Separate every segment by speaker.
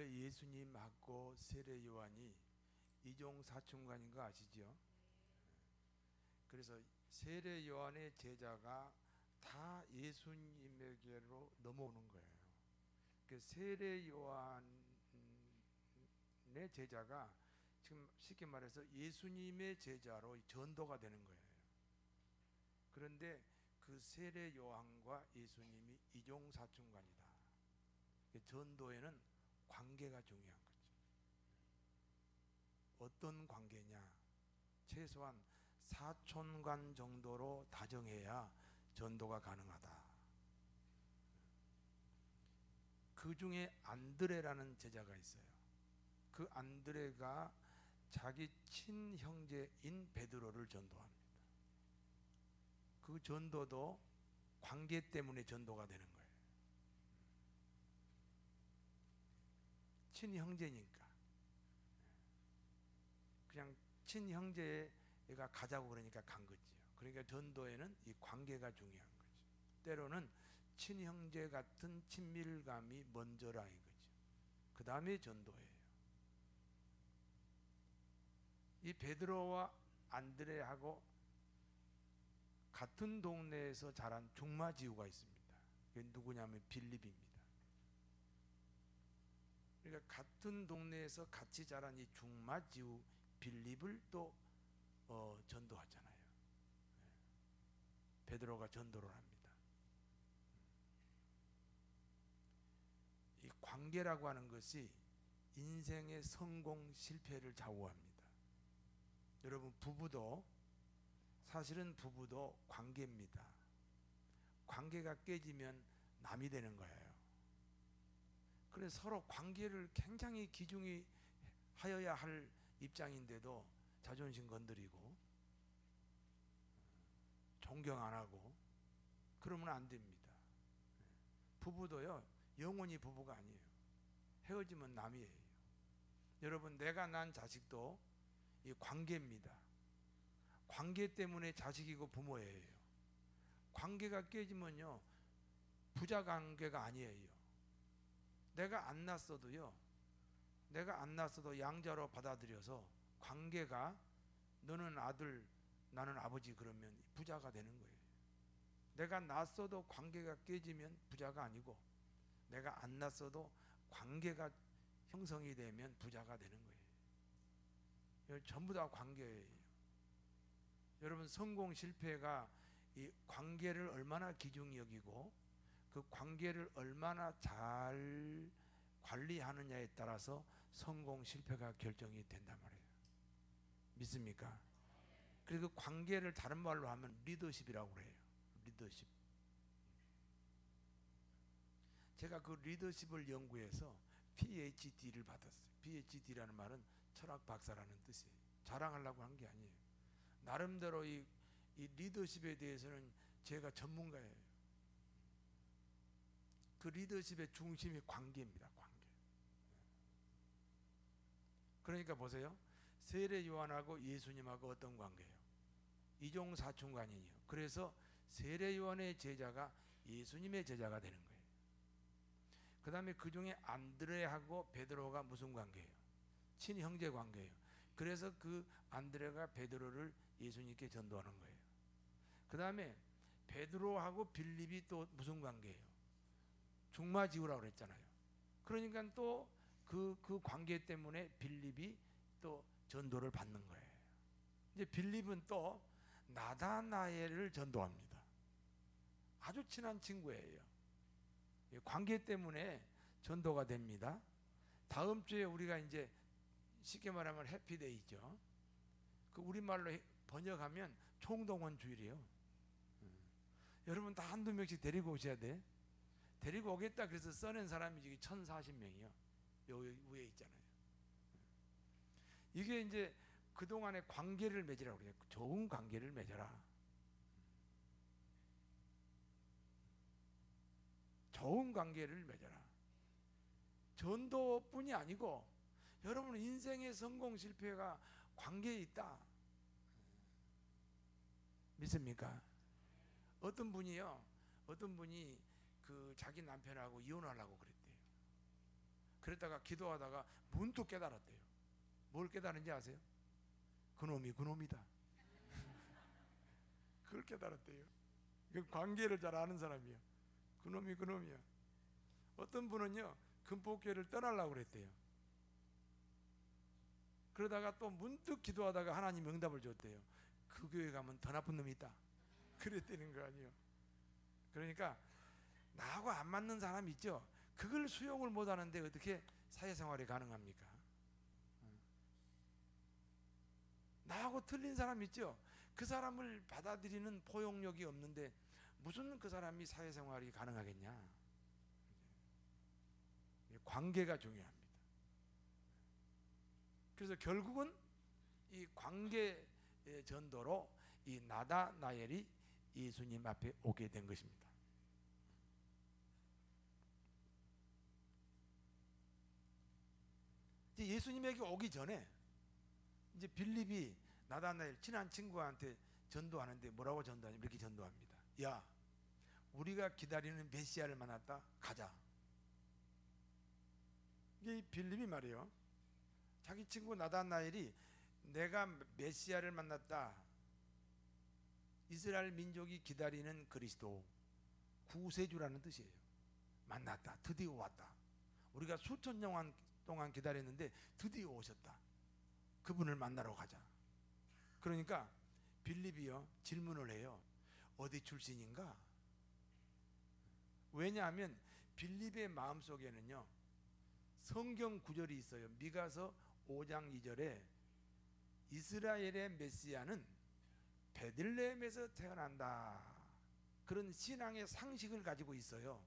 Speaker 1: 원래 예수님하고 세례 요한이 이종 사촌간인 거 아시죠? 그래서 세례 요한의 제자가 다 예수님에게로 넘어오는 거예요. 그 세례 요한의 제자가 지금 쉽게 말해서 예수님의 제자로 전도가 되는 거예요. 그런데 그 세례 요한과 예수님이 이종 사촌간이다. 전도에는 관계가 중요한 거죠. 어떤 관계냐? 최소한 사촌간 정도로 다정해야 전도가 가능하다. 그 중에 안드레라는 제자가 있어요. 그 안드레가 자기 친형제인 베드로를 전도합니다. 그 전도도 관계 때문에 전도가 되는 거예요. 친형제니까. 그냥 친형제가 가자고 그러니까 간 거지요. 그러니까 전도에는 이 관계가 중요한 거죠. 때로는 친형제 같은 친밀감이 먼저라 이거죠. 그 다음에 전도예요. 이 베드로와 안드레하고 같은 동네에서 자란 중마지우가 있습니다. 그게 누구냐면 빌립입니다. 그러니까 같은 동네에서 같이 자란 이 중마지우 빌립을 또 전도하잖아요. 베드로가 전도를 합니다. 이 관계라고 하는 것이 인생의 성공 실패를 좌우합니다. 여러분, 사실은 부부도 관계입니다. 관계가 깨지면 남이 되는 거예요. 그래서 서로 관계를 굉장히 귀중히 하여야 할 입장인데도 자존심 건드리고 존경 안 하고 그러면 안 됩니다. 부부도요, 영원히 부부가 아니에요. 헤어지면 남이에요. 여러분, 내가 낳은 자식도 이 관계입니다. 관계 때문에 자식이고 부모예요. 관계가 깨지면요, 부자 관계가 아니에요. 내가 안 낳았어도 양자로 받아들여서 관계가 너는 아들 나는 아버지 그러면 부자가 되는 거예요. 내가 낳았어도 관계가 깨지면 부자가 아니고, 내가 안 낳았어도 관계가 형성이 되면 부자가 되는 거예요. 전부 다 관계예요. 여러분, 성공 실패가 이 관계를 얼마나 귀중히 여기고 그 관계를 얼마나 잘 관리하느냐에 따라서 성공 실패가 결정이 된단 말이에요. 믿습니까? 그리고 그 관계를 다른 말로 하면 리더십이라고 그래요. 리더십. 제가 그 리더십을 연구해서 PhD를 받았어요. PhD라는 말은 철학 박사라는 뜻이에요. 자랑하려고 한 게 아니에요. 나름대로 이 리더십에 대해서는 제가 전문가예요. 그 리더십의 중심이 관계입니다. 관계. 그러니까 보세요. 세례 요한하고 예수님하고 어떤 관계예요? 이종 사촌간이에요. 그래서 세례 요한의 제자가 예수님의 제자가 되는 거예요. 그 다음에 그 중에 안드레하고 베드로가 무슨 관계예요? 친형제 관계예요. 그래서 그 안드레가 베드로를 예수님께 전도하는 거예요. 그 다음에 베드로하고 빌립이 또 무슨 관계예요? 중마지우라고 그랬잖아요. 그러니까 또 그 관계 때문에 빌립이 또 전도를 받는 거예요. 이제 빌립은 또 나다나엘을 전도합니다. 아주 친한 친구예요. 관계 때문에 전도가 됩니다. 다음 주에 우리가 이제 쉽게 말하면 해피데이죠. 그 우리말로 번역하면 총동원 주일이에요. 여러분 다 한두 명씩 데리고 오셔야 돼. 데리고 오겠다 그래서 써낸 사람이 지금 1040명이요. 여기 위에 있잖아요. 이게 이제 그동안의 관계를 맺으라고 그래요. 좋은 관계를 맺어라. 좋은 관계를 맺어라. 전도뿐이 아니고 여러분 인생의 성공 실패가 관계에 있다. 믿습니까? 어떤 분이 그 자기 남편하고 이혼하려고 그랬대요. 그랬다가 기도하다가 문득 깨달았대요. 뭘 깨달은지 아세요? 그놈이 그놈이다. 그걸 깨달았대요. 그 관계를 잘 아는 사람이요. 그놈이 그놈이야. 어떤 분은요 금폭교회를 떠나려고 그랬대요. 그러다가 또 문득 기도하다가 하나님 응답을 줬대요. 그 교회 가면 더 나쁜 놈이 있다. 그랬다는 거 아니에요. 그러니까 나하고 안 맞는 사람 있죠. 그걸 수용을 못하는데 어떻게 사회생활이 가능합니까? 나하고 틀린 사람 있죠. 그 사람을 받아들이는 포용력이 없는데 무슨 그 사람이 사회생활이 가능하겠냐. 관계가 중요합니다. 그래서 결국은 이 관계 전도로 이 나다나엘이 예수님 앞에 오게 된 것입니다. 이제 예수님에게 오기 전에 이제 빌립이 나다나엘 친한 친구한테 전도하는데 뭐라고 전도하냐? 이렇게 전도합니다. 야, 우리가 기다리는 메시아를 만났다. 가자. 이게 빌립이 말이에요. 자기 친구 나다나엘이 내가 메시아를 만났다. 이스라엘 민족이 기다리는 그리스도 구세주라는 뜻이에요. 만났다. 드디어 왔다. 우리가 수천 년 동안 기다렸는데 드디어 오셨다. 그분을 만나러 가자. 그러니까 빌립이요 질문을 해요. 어디 출신인가? 왜냐하면 빌립의 마음속에는요 성경 구절이 있어요. 미가서 5장 2절에 이스라엘의 메시아는 베들레헴에서 태어난다. 그런 신앙의 상식을 가지고 있어요.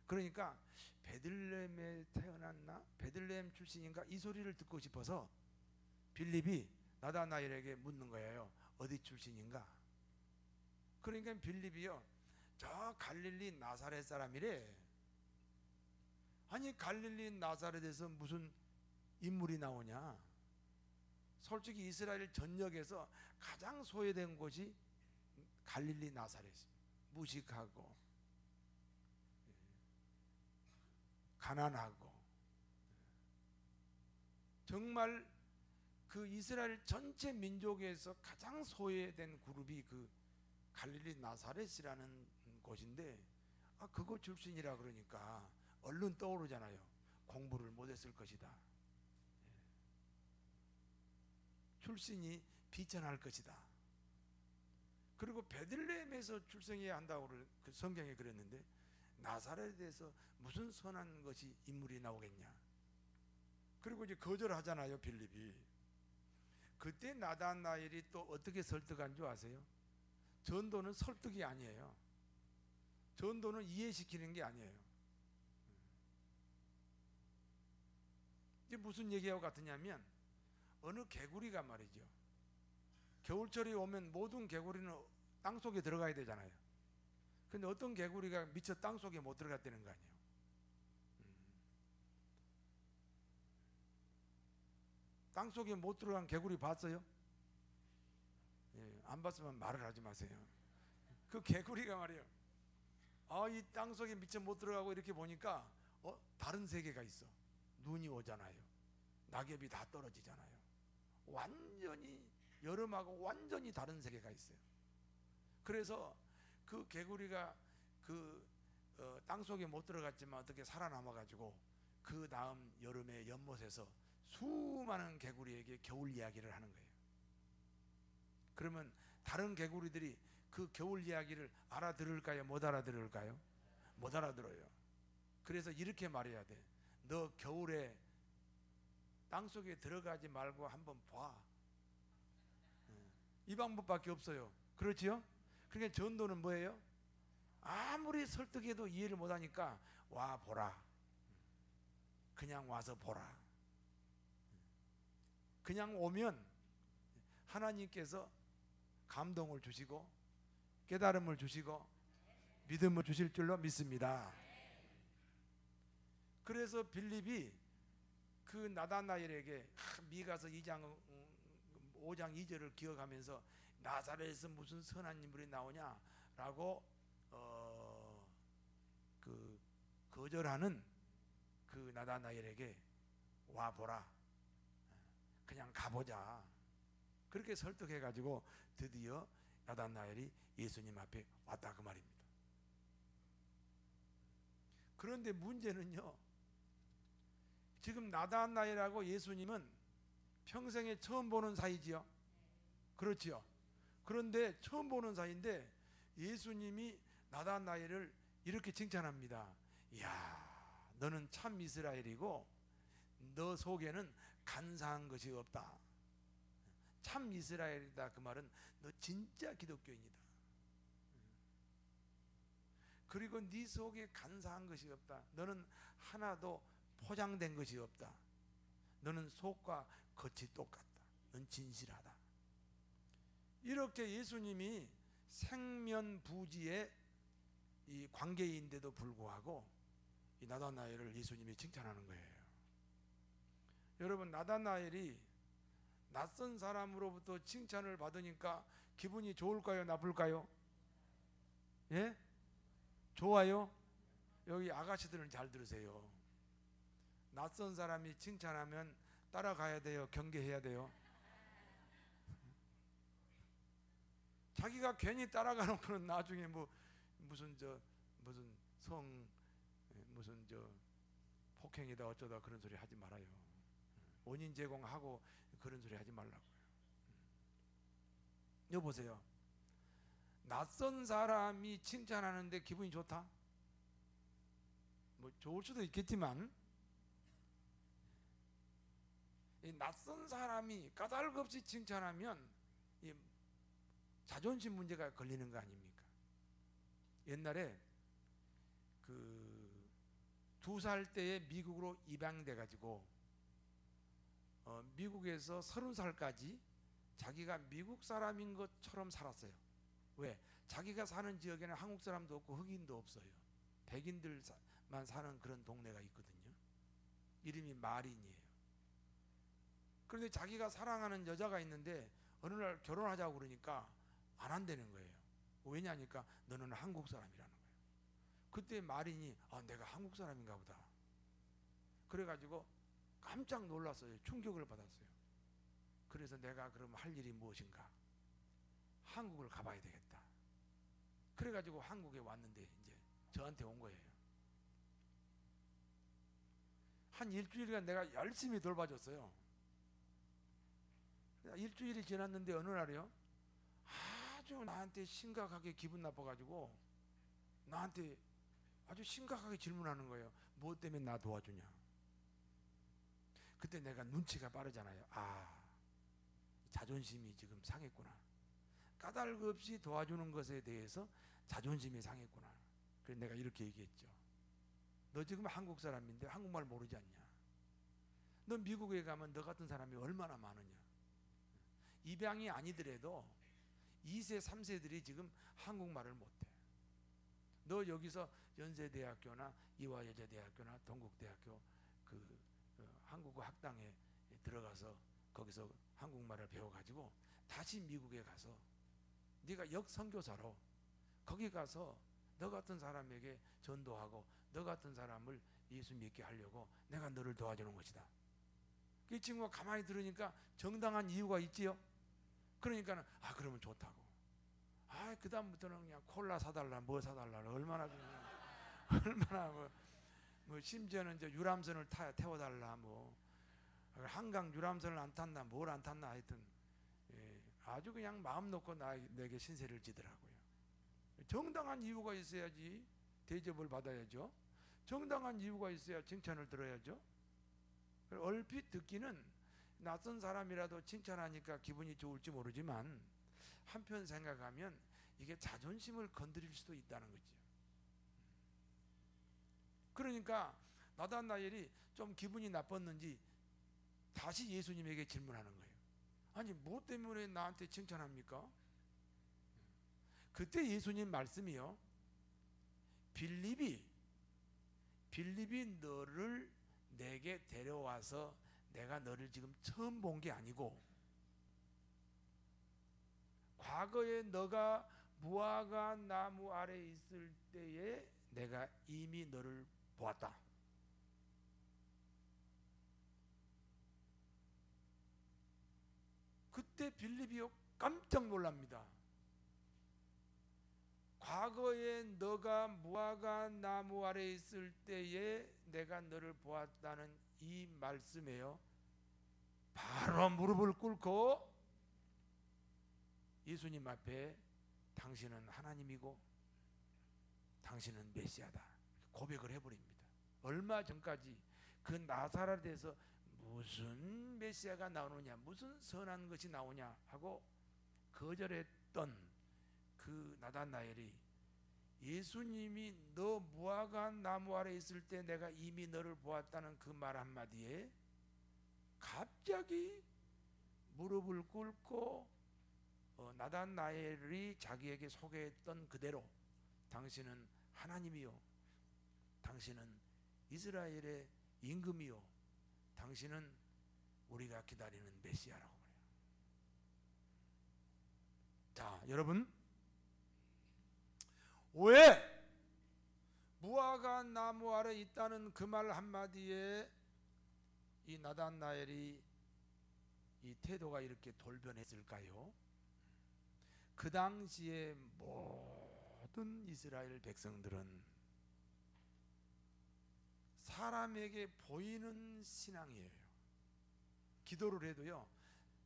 Speaker 1: 그러니까 베들레헴에 태어났나? 베들레헴 출신인가? 이 소리를 듣고 싶어서 빌립이 나다나엘에게 묻는 거예요. 어디 출신인가? 그러니까 빌립이요 저 갈릴리 나사렛 사람이래. 아니 갈릴리 나사렛에서 무슨 인물이 나오냐? 솔직히 이스라엘 전역에서 가장 소외된 곳이 갈릴리 나사렛입니다. 무식하고 가난하고 정말 그 이스라엘 전체 민족에서 가장 소외된 그룹이 그 갈릴리 나사렛이라는 곳인데 그거 출신이라 그러니까 얼른 떠오르잖아요. 공부를 못했을 것이다. 출신이 비천할 것이다. 그리고 베들레헴에서 출생해야 한다고 그 성경에 그랬는데 나사렛에서 무슨 선한 것이 인물이 나오겠냐. 그리고 이제 거절하잖아요 빌립이. 그때 나다나엘이 또 어떻게 설득한 줄 아세요? 전도는 설득이 아니에요. 전도는 이해시키는 게 아니에요. 이게 무슨 얘기하고 같으냐면 어느 개구리가 말이죠. 겨울철이 오면 모든 개구리는 땅속에 들어가야 되잖아요. 근데 어떤 개구리가 미처 땅속에 못 들어갔다는 거 아니에요. 땅속에 못 들어간 개구리 봤어요? 예, 안 봤으면 말을 하지 마세요. 그 개구리가 말이에요. 이 땅속에 미처 못 들어가고 이렇게 보니까 다른 세계가 있어. 눈이 오잖아요. 낙엽이 다 떨어지잖아요. 완전히 여름하고 완전히 다른 세계가 있어요. 그래서 그 개구리가 그 땅속에 못 들어갔지만 어떻게 살아남아 가지고 그 다음 여름에 연못에서 수많은 개구리에게 겨울 이야기를 하는 거예요. 그러면 다른 개구리들이 그 겨울 이야기를 알아들을까요? 못 알아들을까요? 못 알아들어요. 그래서 이렇게 말해야 돼. 너 겨울에 땅속에 들어가지 말고 한번 봐. 이 방법밖에 없어요. 그렇지요? 그러니까 전도는 뭐예요? 아무리 설득해도 이해를 못하니까 와 보라. 그냥 와서 보라. 그냥 오면 하나님께서 감동을 주시고 깨달음을 주시고 믿음을 주실 줄로 믿습니다. 그래서 빌립이 그 나다나엘에게 미가서 5장 2절을 기억하면서 나사렛에서 무슨 선한 인물이 나오냐라고 그 거절하는 그 나다나엘에게 와보라, 그냥 가보자, 그렇게 설득해가지고 드디어 나다나엘이 예수님 앞에 왔다 그 말입니다. 그런데 문제는요, 지금 나다나엘하고 예수님은 평생에 처음 보는 사이지요. 그렇지요. 그런데 처음 보는 사이인데 예수님이 나다나엘을 이렇게 칭찬합니다. 이야, 너는 참 이스라엘이고 너 속에는 간사한 것이 없다. 참 이스라엘이다 그 말은 너 진짜 기독교인이다. 그리고 네 속에 간사한 것이 없다. 너는 하나도 포장된 것이 없다. 너는 속과 겉이 똑같다. 넌 진실하다. 이렇게 예수님이 생면부지의 이 관계인데도 불구하고 이 나다나엘을 예수님이 칭찬하는 거예요. 여러분, 나다나엘이 낯선 사람으로부터 칭찬을 받으니까 기분이 좋을까요? 나쁠까요? 예? 좋아요? 여기 아가씨들은 잘 들으세요. 낯선 사람이 칭찬하면 따라가야 돼요? 경계해야 돼요? 자기가 괜히 따라가놓고는 나중에 무슨 폭행이다 어쩌다 그런 소리 하지 말아요. 원인 제공하고 그런 소리 하지 말라고요. 여보세요. 낯선 사람이 칭찬하는데 기분이 좋다? 좋을 수도 있겠지만 이 낯선 사람이 까닭없이 칭찬하면 이 자존심 문제가 걸리는 거 아닙니까? 옛날에 그 2살 때에 미국으로 입양돼 가지고 미국에서 30살까지 자기가 미국 사람인 것처럼 살았어요. 왜? 자기가 사는 지역에는 한국 사람도 없고 흑인도 없어요. 백인들만 사는 그런 동네가 있거든요. 이름이 마린이에요. 그런데 자기가 사랑하는 여자가 있는데 어느 날 결혼하자고 그러니까 안 한다는 거예요. 왜냐니까 너는 한국 사람이라는 거예요. 그때 마린이 내가 한국 사람인가 보다. 그래가지고 깜짝 놀랐어요. 충격을 받았어요. 그래서 내가 그럼 할 일이 무엇인가? 한국을 가봐야 되겠다. 그래가지고 한국에 왔는데 이제 저한테 온 거예요. 한 일주일간 내가 열심히 돌봐줬어요. 일주일이 지났는데 어느 날이요, 아주 나한테 심각하게 기분 나빠가지고 나한테 아주 심각하게 질문하는 거예요. 무엇 때문에 나 도와주냐? 그때 내가 눈치가 빠르잖아요. 자존심이 지금 상했구나. 까닭 없이 도와주는 것에 대해서 자존심이 상했구나. 그래서 내가 이렇게 얘기했죠. 너 지금 한국 사람인데 한국말 모르지 않냐? 너 미국에 가면 너 같은 사람이 얼마나 많으냐? 입양이 아니더라도 2세, 3세들이 지금 한국말을 못해. 너 여기서 연세대학교나 이화여자대학교나 동국대학교 한국어 학당에 들어가서 거기서 한국말을 배워가지고 다시 미국에 가서 네가 역선교사로 거기 가서 너 같은 사람에게 전도하고 너 같은 사람을 예수 믿게 하려고 내가 너를 도와주는 것이다. 그 친구가 가만히 들으니까 정당한 이유가 있지요. 그러니까는 그러면 좋다고. 그 다음부터는 그냥 콜라 사달라 뭐 사달라 얼마나 그냥 얼마나 심지어는 이제 유람선을 태워달라 한강 유람선을 안 탔나 뭘 안 탔나 하여튼 아주 그냥 마음 놓고 내게 신세를 지더라고요. 정당한 이유가 있어야지 대접을 받아야죠. 정당한 이유가 있어야 칭찬을 들어야죠. 얼핏 듣기는 낯선 사람이라도 칭찬하니까 기분이 좋을지 모르지만 한편 생각하면 이게 자존심을 건드릴 수도 있다는 거죠. 그러니까 나다나엘이 좀 기분이 나빴는지 다시 예수님에게 질문하는 거예요. 아니 뭐 때문에 나한테 칭찬합니까? 그때 예수님 말씀이요, 빌립이 너를 내게 데려와서 내가 너를 지금 처음 본 게 아니고 과거에 너가 무화과 나무 아래 있을 때에 내가 이미 너를 보았다. 그때 빌립이요 깜짝 놀랍니다. 과거에 너가 무화과 나무 아래 있을 때에 내가 너를 보았다는 이 말씀에요 바로 무릎을 꿇고 예수님 앞에 당신은 하나님이고 당신은 메시아다 고백을 해버립니다. 얼마 전까지 그 나사렛에서 무슨 메시아가 나오느냐, 무슨 선한 것이 나오냐 하고 거절했던 그 나다나엘이 예수님이 너 무화과 나무 아래 있을 때 내가 이미 너를 보았다는 그 말 한마디에 갑자기 무릎을 꿇고 나다나엘이 자기에게 소개했던 그대로 당신은 하나님이요, 당신은 이스라엘의 임금이요, 당신은 우리가 기다리는 메시아라고 그래요. 자, 여러분, 왜 무화과 나무 아래 있다는 그 말 한마디에 이 나다나엘이 이 태도가 이렇게 돌변했을까요? 그 당시에 모든 이스라엘 백성들은 사람에게 보이는 신앙이에요. 기도를 해도요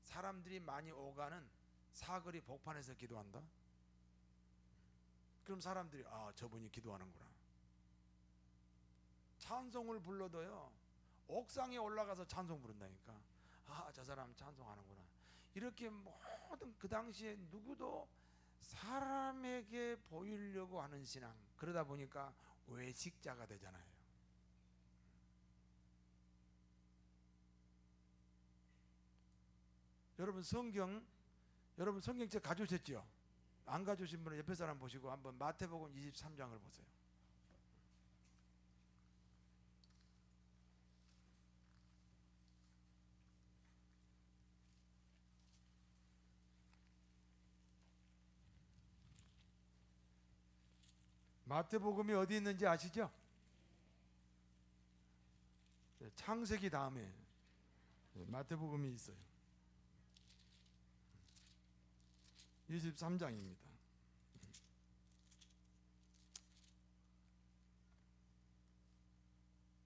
Speaker 1: 사람들이 많이 오가는 사거리 복판에서 기도한다? 그럼 사람들이 아 저분이 기도하는구나. 찬송을 불러도요 옥상에 올라가서 찬송 부른다니까. 아 저 사람 찬송하는구나. 이렇게 모든 그 당시에 누구도 사람에게 보이려고 하는 신앙, 그러다 보니까 외식자가 되잖아요. 여러분 성경책 가져오셨죠? 안 가져오신 분은 옆에 사람 보시고 한번 마태복음 23장을 보세요. 마태복음이 어디 있는지 아시죠? 창세기 다음에 마태복음이 있어요. 23장입니다.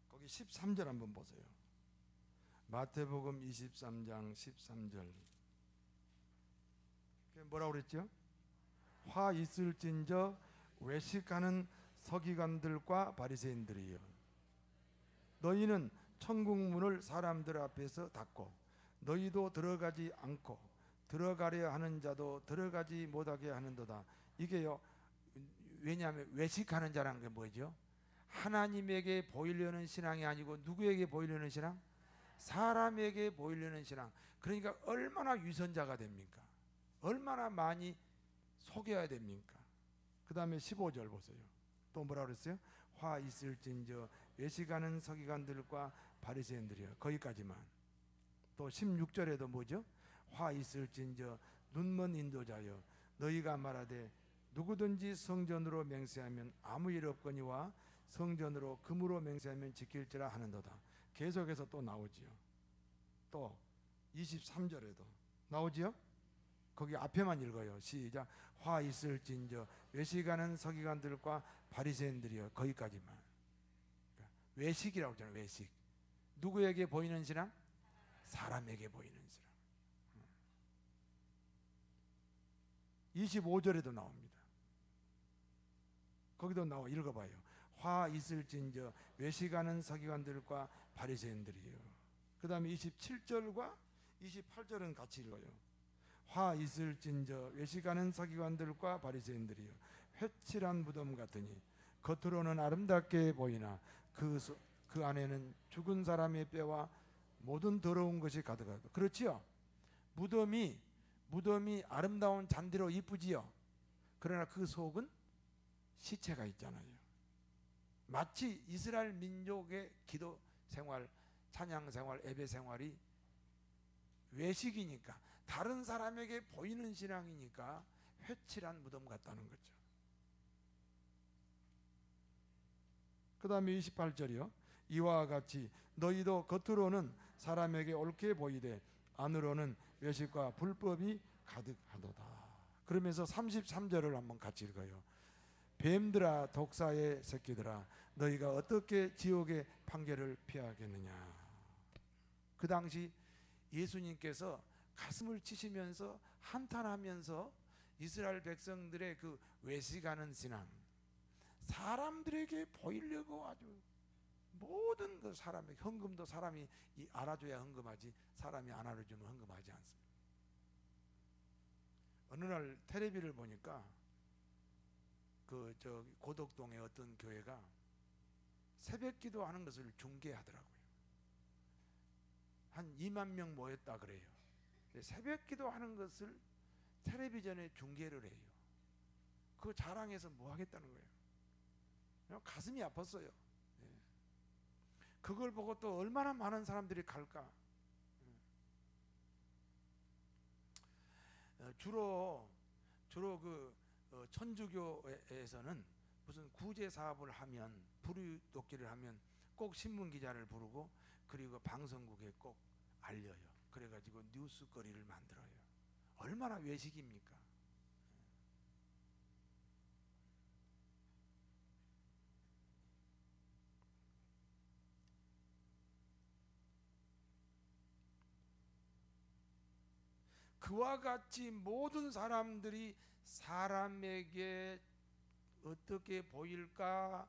Speaker 1: 거기 13절 한번 보세요. 마태복음 23장 13절. 뭐라고 그랬죠? 화 있을진저 외식하는 서기관들과 바리새인들이여, 너희는 천국 문을 사람들 앞에서 닫고 너희도 들어가지 않고 들어가려 하는 자도 들어가지 못하게 하는도다. 이게요 왜냐하면 외식하는 자라는 게 뭐죠? 하나님에게 보이려는 신앙이 아니고 누구에게 보이려는 신앙? 사람에게 보이려는 신앙. 그러니까 얼마나 위선자가 됩니까? 얼마나 많이 속여야 됩니까? 그 다음에 15절 보세요. 또 뭐라 그랬어요? 화 있을진저 외식하는 서기관들과 바리새인들이요. 거기까지만. 또 16절에도 뭐죠? 화 있을진저 눈먼 인도자여, 너희가 말하되 누구든지 성전으로 맹세하면 아무 일 없거니와 성전으로 금으로 맹세하면 지킬지라 하는도다. 계속해서 또 나오지요. 또 23절에도 나오지요. 거기 앞에만 읽어요. 시작. 화 있을진저 외식하는 서기관들과 바리새인들이요. 거기까지만. 외식이라고 하잖아요. 외식. 누구에게 보이는 신앙? 사람에게 보이는 신앙. 25절에도 나옵니다. 거기도 나와. 읽어봐요. 화 있을진저 외식하는 서기관들과 바리새인들이요. 그 다음에 27절과 28절은 같이 읽어요. 화 있을진저 외식하는 서기관들과 바리새인들이요, 회칠한 무덤 같으니 겉으로는 아름답게 보이나 그 안에는 죽은 사람의 뼈와 모든 더러운 것이 가득하고. 그렇지요? 무덤이 아름다운 잔디로 이쁘지요. 그러나 그 속은 시체가 있잖아요. 마치 이스라엘 민족의 기도 생활, 찬양 생활, 예배 생활이 외식이니까, 다른 사람에게 보이는 신앙이니까 회칠한 무덤 같다는 거죠. 그 다음에 28절이요. 이와 같이 너희도 겉으로는 사람에게 옳게 보이되 안으로는 외식과 불법이 가득하도다. 그러면서 33절을 한번 같이 읽어요. 뱀들아 독사의 새끼들아 너희가 어떻게 지옥의 판결을 피하겠느냐. 그 당시 예수님께서 가슴을 치시면서 한탄하면서 이스라엘 백성들의 그 외식하는 신앙, 사람들에게 보이려고 아주 모든 그 사람의 헌금도 사람이 알아줘야 헌금하지 사람이 안 알아주면 헌금하지 않습니다. 어느 날 텔레비를 보니까 그 고덕동의 어떤 교회가 새벽기도 하는 것을 중계하더라고요. 한 2만 명 모였다 그래요. 새벽기도 하는 것을 텔레비전에 중계를 해요. 그거 자랑해서 뭐 하겠다는 거예요. 그냥 가슴이 아팠어요. 그걸 보고 또 얼마나 많은 사람들이 갈까. 주로 그 천주교에서는 무슨 구제 사업을 하면 부르짖기를 하면 꼭 신문 기자를 부르고 그리고 방송국에 꼭 알려요. 그래가지고 뉴스거리를 만들어요. 얼마나 외식입니까? 그와 같이 모든 사람들이 사람에게 어떻게 보일까,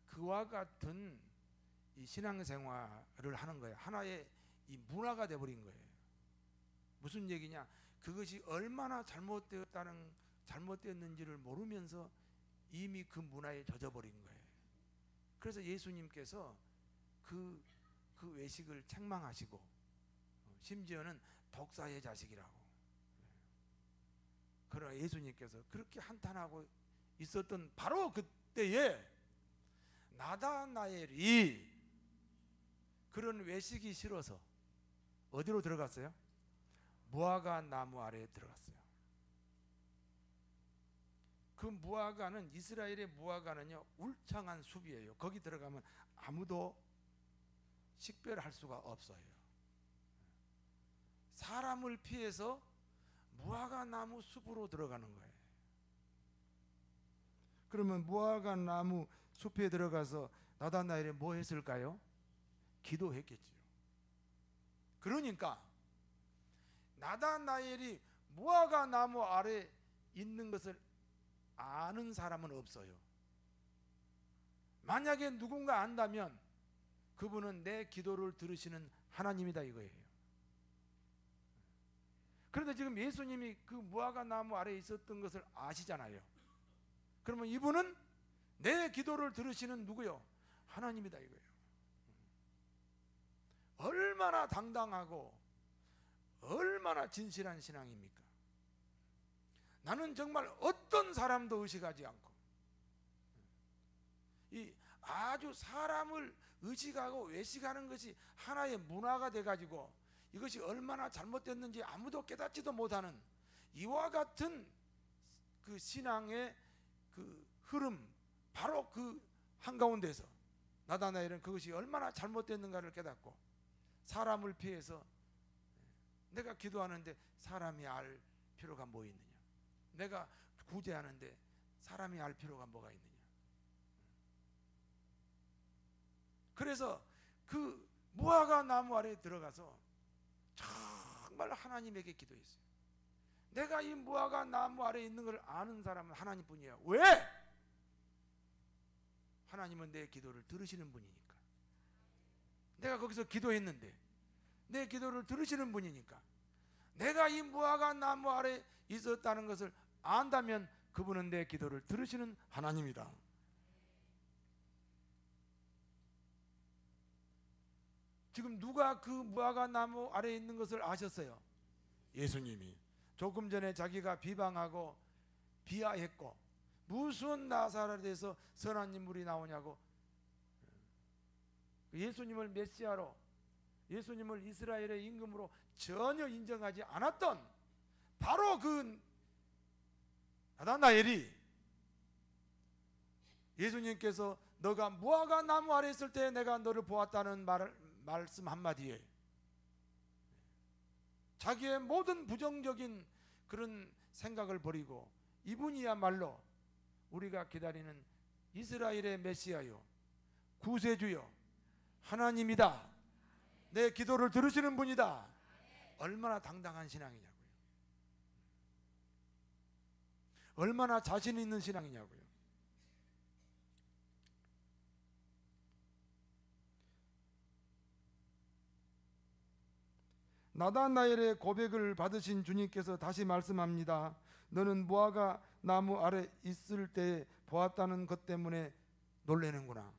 Speaker 1: 그와 같은 이 신앙생활을 하는 거예요. 하나의 이 문화가 돼버린 거예요. 무슨 얘기냐? 그것이 얼마나 잘못되었는지를 모르면서 이미 그 문화에 젖어버린 거예요. 그래서 예수님께서 그 외식을 책망하시고 심지어는 독사의 자식이라고. 그러나 예수님께서 그렇게 한탄하고 있었던 바로 그때에 나다나엘이 그런 외식이 싫어서 어디로 들어갔어요? 무화과 나무 아래에 들어갔어요. 그 무화과는, 이스라엘의 무화과는요 울창한 숲이에요. 거기 들어가면 아무도 식별할 수가 없어요. 사람을 피해서 무화과 나무 숲으로 들어가는 거예요. 그러면 무화과 나무 숲에 들어가서 나다나엘이 뭐 했을까요? 기도했겠지요. 그러니까 나다나엘이 무화과 나무 아래 있는 것을 아는 사람은 없어요. 만약에 누군가 안다면 그분은 내 기도를 들으시는 하나님이다 이거예요. 그런데 지금 예수님이 그 무화과 나무 아래에 있었던 것을 아시잖아요. 그러면 이분은 내 기도를 들으시는 누구요? 하나님이다 이거예요. 얼마나 당당하고 얼마나 진실한 신앙입니까? 나는 정말 어떤 사람도 의식하지 않고 이 아주 사람을 의식하고 외식하는 것이 하나의 문화가 돼가지고 이것이 얼마나 잘못됐는지 아무도 깨닫지도 못하는 이와 같은 그 신앙의 그 흐름, 바로 그 한가운데서 나다나엘은 그것이 얼마나 잘못됐는가를 깨닫고 사람을 피해서 내가 기도하는데 사람이 알 필요가 뭐 있느냐, 내가 구제하는데 사람이 알 필요가 뭐가 있느냐. 그래서 그 무화과 나무 아래에 들어가서 정말 하나님에게 기도했어요. 내가 이 무화과 나무 아래에 있는 걸 아는 사람은 하나님뿐이에요. 왜? 하나님은 내 기도를 들으시는 분이니까. 내가 거기서 기도했는데 내 기도를 들으시는 분이니까. 내가 이 무화과 나무 아래에 있었다는 것을 안다면 그분은 내 기도를 들으시는 하나님이다. 지금 누가 그 무화과 나무 아래에 있는 것을 아셨어요? 예수님이. 조금 전에 자기가 비방하고 비하했고 무슨 나사렛에서 선한 인물이 나오냐고 예수님을 메시아로, 예수님을 이스라엘의 임금으로 전혀 인정하지 않았던 바로 그 나다나엘이 예수님께서 너가 무화과 나무 아래 있을 때 내가 너를 보았다는 말씀 한마디에 자기의 모든 부정적인 그런 생각을 버리고 이분이야말로 우리가 기다리는 이스라엘의 메시아요, 구세주요, 하나님이다, 내 기도를 들으시는 분이다. 얼마나 당당한 신앙이냐고요. 얼마나 자신 있는 신앙이냐고요. 나다나엘의 고백을 받으신 주님께서 다시 말씀합니다. 너는 무화과 나무 아래 있을 때 보았다는 것 때문에 놀라는구나.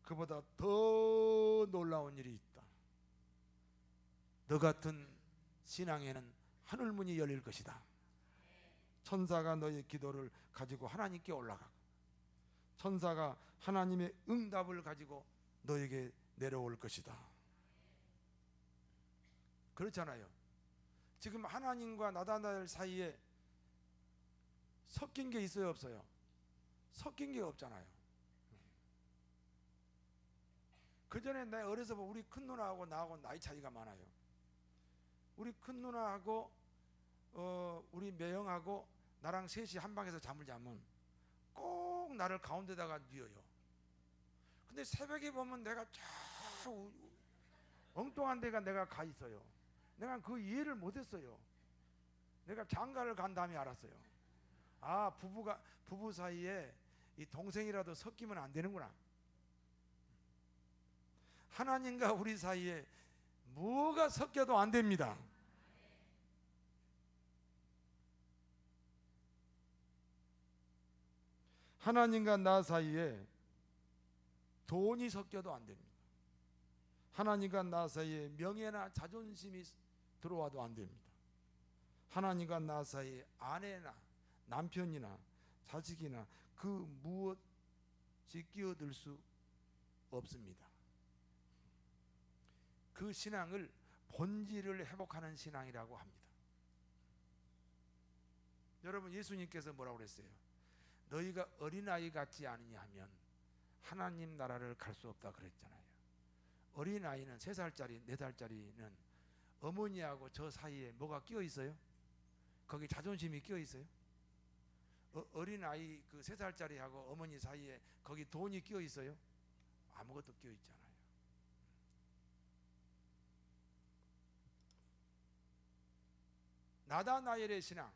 Speaker 1: 그보다 더 놀라운 일이 있다. 너 같은 신앙에는 하늘문이 열릴 것이다. 천사가 너의 기도를 가지고 하나님께 올라가고 천사가 하나님의 응답을 가지고 너에게 내려올 것이다. 그렇잖아요. 지금 하나님과 나다나엘 사이에 섞인 게 있어요, 없어요? 섞인 게 없잖아요. 그 전에 내 어려서 우리 큰 누나하고 나하고 나이 차이가 많아요. 우리 큰 누나하고 우리 매형하고 나랑 셋이 한 방에서 잠을 자면 꼭 나를 가운데다가 뉘어요. 근데 새벽에 보면 내가 저 엉뚱한 데가 내가 가 있어요. 내가 그 이해를 못했어요. 내가 장가를 간 다음에 알았어요. 아, 부부 사이에 이 동생이라도 섞이면 안 되는구나. 하나님과 우리 사이에 뭐가 섞여도 안 됩니다. 하나님과 나 사이에 돈이 섞여도 안 됩니다. 하나님과 나 사이에 명예나 자존심이 들어와도 안 됩니다. 하나님과 나 사이에 아내나 남편이나 자식이나 그 무엇이 끼어들 수 없습니다. 그 신앙을 본질을 회복하는 신앙이라고 합니다. 여러분, 예수님께서 뭐라고 그랬어요? 너희가 어린아이 같지 않으냐 하면 하나님 나라를 갈 수 없다 그랬잖아요. 어린아이는 3살짜리 4살짜리는 어머니하고 저 사이에 뭐가 끼어 있어요? 거기 자존심이 끼어 있어요? 어린아이 그 3살짜리하고 어머니 사이에 거기 돈이 끼어 있어요? 아무것도 끼어 있잖아요. 나다나엘의 신앙,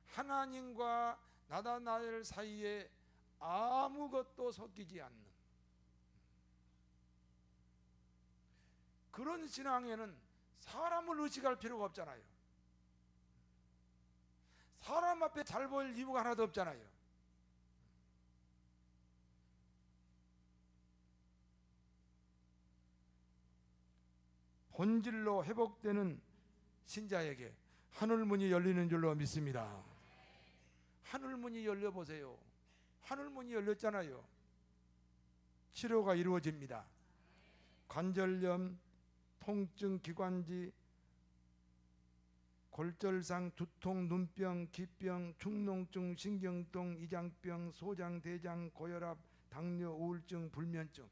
Speaker 1: 하나님과 나다나엘 사이에 아무것도 섞이지 않는 그런 신앙에는 사람을 의식할 필요가 없잖아요. 사람 앞에 잘 보일 이유가 하나도 없잖아요. 본질로 회복되는 신자에게 하늘문이 열리는 줄로 믿습니다. 하늘문이 열려보세요. 하늘문이 열렸잖아요. 치료가 이루어집니다. 관절염, 통증, 기관지, 골절상, 두통, 눈병, 기병, 축농증, 신경통, 이장병, 소장, 대장, 고혈압, 당뇨, 우울증, 불면증.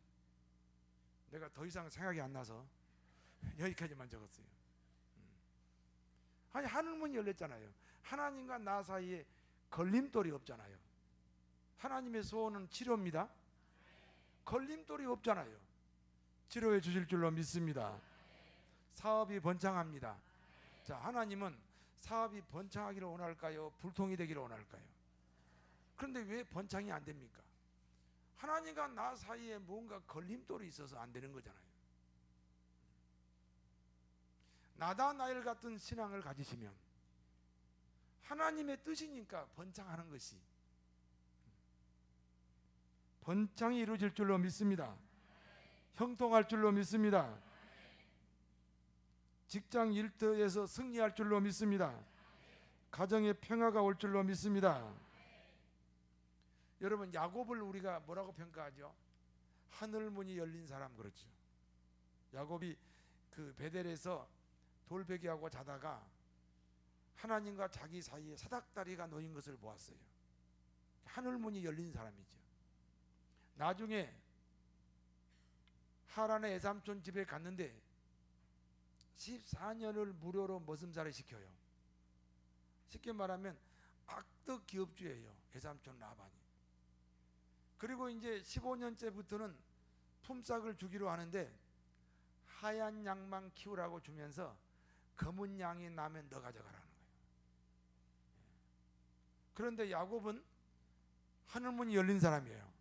Speaker 1: 내가 더 이상 생각이 안 나서 여기까지만 적었어요. 아니, 하늘문이 열렸잖아요. 하나님과 나 사이에 걸림돌이 없잖아요. 하나님의 소원은 치료입니다. 걸림돌이 없잖아요. 치료해 주실 줄로 믿습니다. 사업이 번창합니다. 자, 하나님은 사업이 번창하기를 원할까요? 불통이 되기를 원할까요? 그런데 왜 번창이 안 됩니까? 하나님과 나 사이에 뭔가 걸림돌이 있어서 안 되는 거잖아요. 나다나엘 같은 신앙을 가지시면 하나님의 뜻이니까 번창하는 것이 번창이 이루어질 줄로 믿습니다. 형통할 줄로 믿습니다. 직장 일터에서 승리할 줄로 믿습니다. 가정에 평화가 올 줄로 믿습니다. 여러분, 야곱을 우리가 뭐라고 평가하죠? 하늘문이 열린 사람, 그렇죠. 야곱이 그 베델에서 돌베개하고 자다가 하나님과 자기 사이에 사닥다리가 놓인 것을 보았어요. 하늘문이 열린 사람이죠. 나중에 하란의 애삼촌 집에 갔는데 14년을 무료로 머슴살이 시켜요. 쉽게 말하면 악덕 기업주예요, 외삼촌 라반이. 그리고 이제 15년째부터는 품삯을 주기로 하는데 하얀 양만 키우라고 주면서 검은 양이 나면 너 가져가라는 거예요. 그런데 야곱은 하늘문이 열린 사람이에요.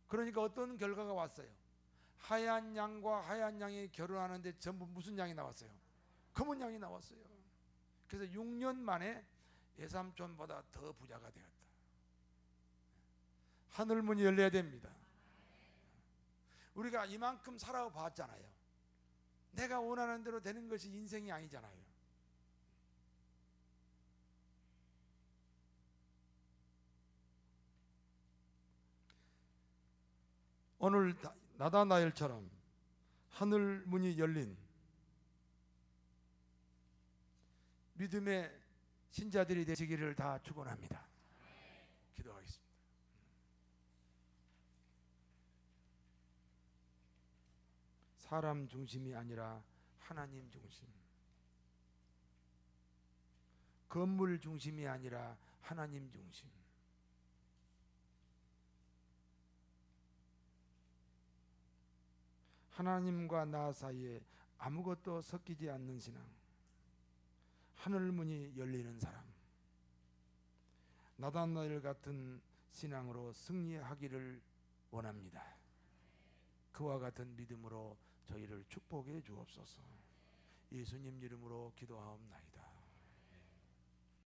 Speaker 1: 그러니까 어떤 결과가 왔어요? 하얀 양과 하얀 양이 결혼하는데 전부 무슨 양이 나왔어요? 검은 양이 나왔어요. 그래서 6년 만에 외삼촌보다 더 부자가 되었다. 하늘문이 열려야 됩니다. 우리가 이만큼 살아봤잖아요. 내가 원하는 대로 되는 것이 인생이 아니잖아요. 오늘 나다나엘처럼 하늘 문이 열린 믿음의 신자들이 되시기를 다 축원합니다. 기도하겠습니다. 사람 중심이 아니라 하나님 중심, 건물 중심이 아니라 하나님 중심, 하나님과 나 사이에 아무것도 섞이지 않는 신앙, 하늘문이 열리는 사람, 나다나엘 같은 신앙으로 승리하기를 원합니다. 그와 같은 믿음으로 저희를 축복해 주옵소서. 예수님 이름으로 기도하옵나이다.